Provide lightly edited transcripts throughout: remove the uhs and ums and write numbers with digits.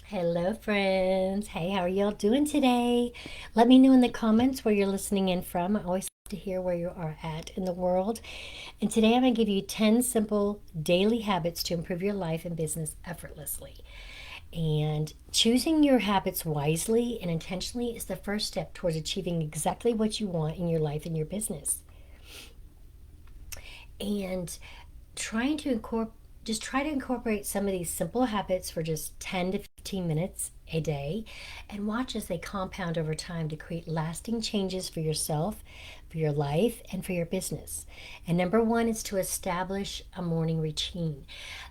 Hello, friends. Hey, how are y'all doing today? Let me know in the comments where you're listening in from. I always love to hear where you are at in the world. And today I'm going to give you 10 simple daily habits to improve your life and business effortlessly. And choosing your habits wisely and intentionally is the first step towards achieving exactly what you want in your life and your business. And trying to incorporate just try to incorporate some of these simple habits for just 10 to 15 minutes a day and watch as they compound over time to create lasting changes for yourself, for your life, and for your business. And number one is to establish a morning routine.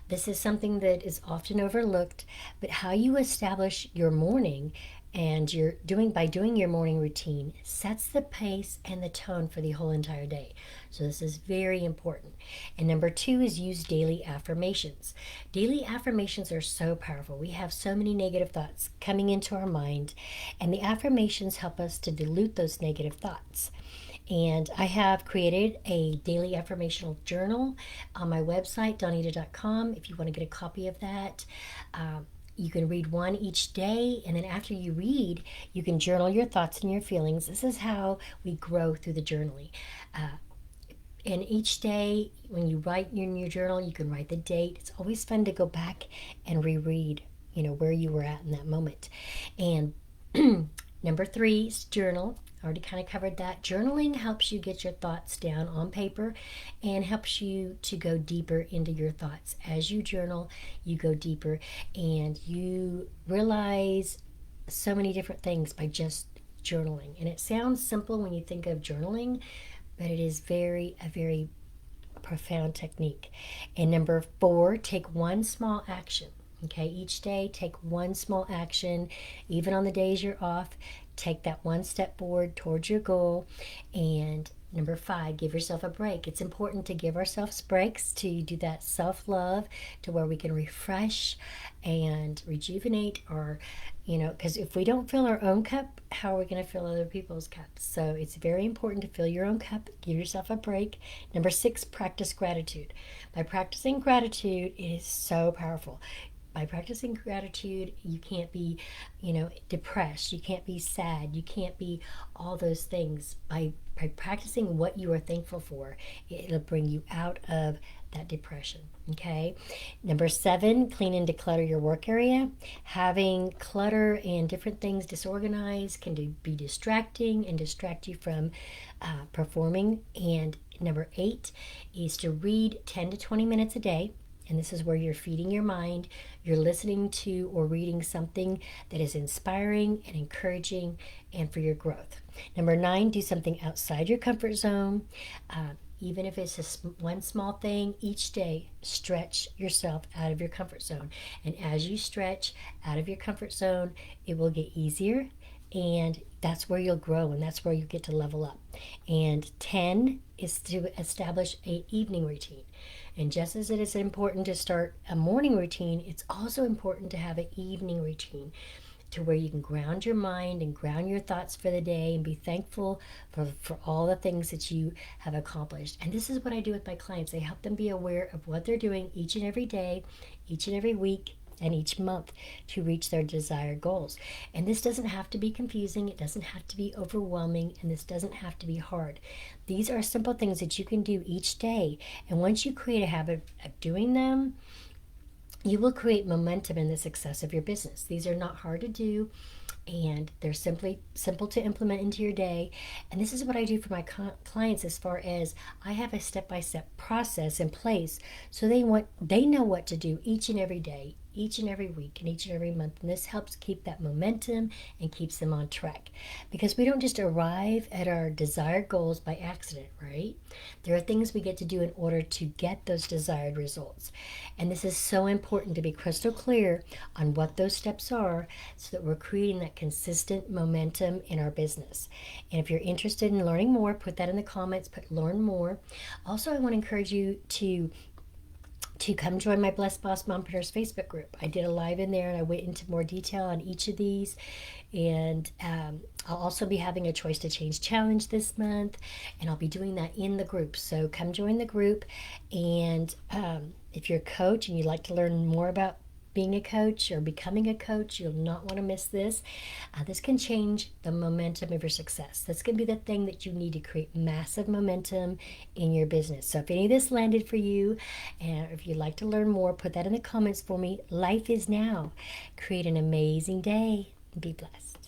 This is something that is often overlooked, but how you establish your morning and you're doing by doing your morning routine sets the pace and the tone for the whole entire day. So this is very important. And number two is use daily affirmations. Daily affirmations are so powerful. We have so many negative thoughts coming into our mind, and the affirmations help us to dilute those negative thoughts. And I have created a daily affirmational journal on my website, donita.com, if you want to get a copy of that. You can read one each day, and then after you read, you can journal your thoughts and your feelings. This is how we grow through the journaling. Uh, and each day, when you write in your journal, you can write the date. It's always fun to go back and reread, where you were at in that moment. And number three is journal. I already kind of covered that. Journaling helps you get your thoughts down on paper and helps you to go deeper into your thoughts. As you journal, you go deeper and you realize so many different things by just journaling. And it sounds simple when you think of journaling, but it is a very profound technique. And number four, take one small action. Okay, each day take one small action. Even on the days you're off, take that one step forward towards your goal. And number five, give yourself a break. It's important to give ourselves breaks, to do that self love, to where we can refresh and rejuvenate our, because if we don't fill our own cup, how are we going to fill other people's cups? So it's very important to fill your own cup, give yourself a break. Number six, practice gratitude. By practicing gratitude, it is so powerful. By practicing gratitude, you can't be, depressed. You can't be sad. You can't be all those things. By practicing what you are thankful for, it'll bring you out of that depression. Okay. Number seven, clean and declutter your work area. Having clutter and different things disorganized can be distracting and distract you from performing. And number eight is to read 10 to 20 minutes a day. And this is where you're feeding your mind. You're listening to or reading something that is inspiring and encouraging and for your growth. Number nine, do something outside your comfort zone. Even if it's just one small thing each day, stretch yourself out of your comfort zone. And as you stretch out of your comfort zone, it will get easier. And that's where you'll grow and that's where you get to level up. And 10 is to establish an evening routine. And just as it is important to start a morning routine, it's also important to have an evening routine to where you can ground your mind and ground your thoughts for the day and be thankful for all the things that you have accomplished. And this is what I do with my clients. I help them be aware of what they're doing each and every day, each and every week, and each month to reach their desired goals. And this doesn't have to be confusing, it doesn't have to be overwhelming, and this doesn't have to be hard. These are simple things that you can do each day. And once you create a habit of doing them, you will create momentum in the success of your business. These are not hard to do, and they're simply simple to implement into your day. And this is what I do for my clients, as far as I have a step-by-step process in place, so they know what to do each and every day, each and every week, and each and every month. And this helps keep that momentum and keeps them on track, because we don't just arrive at our desired goals by accident, right? There are things we get to do in order to get those desired results. And this is so important to be crystal clear on what those steps are, so that we're creating that consistent momentum in our business. And if you're interested in learning more, put that in the comments, put learn more. Also, I want to encourage you to come join my Blessed Boss Mompreneurs Facebook group. I did a live in there and I went into more detail on each of these. And I'll also be having a Choice to Change challenge this month, and I'll be doing that in the group. So come join the group. And if you're a coach and you'd like to learn more about being a coach or becoming a coach, you'll not want to miss this. This can change the momentum of your success. That's going to be the thing that you need to create massive momentum in your business. So if any of this landed for you, and if you'd like to learn more, put that in the comments for me. Life is now. Create an amazing day. Be blessed.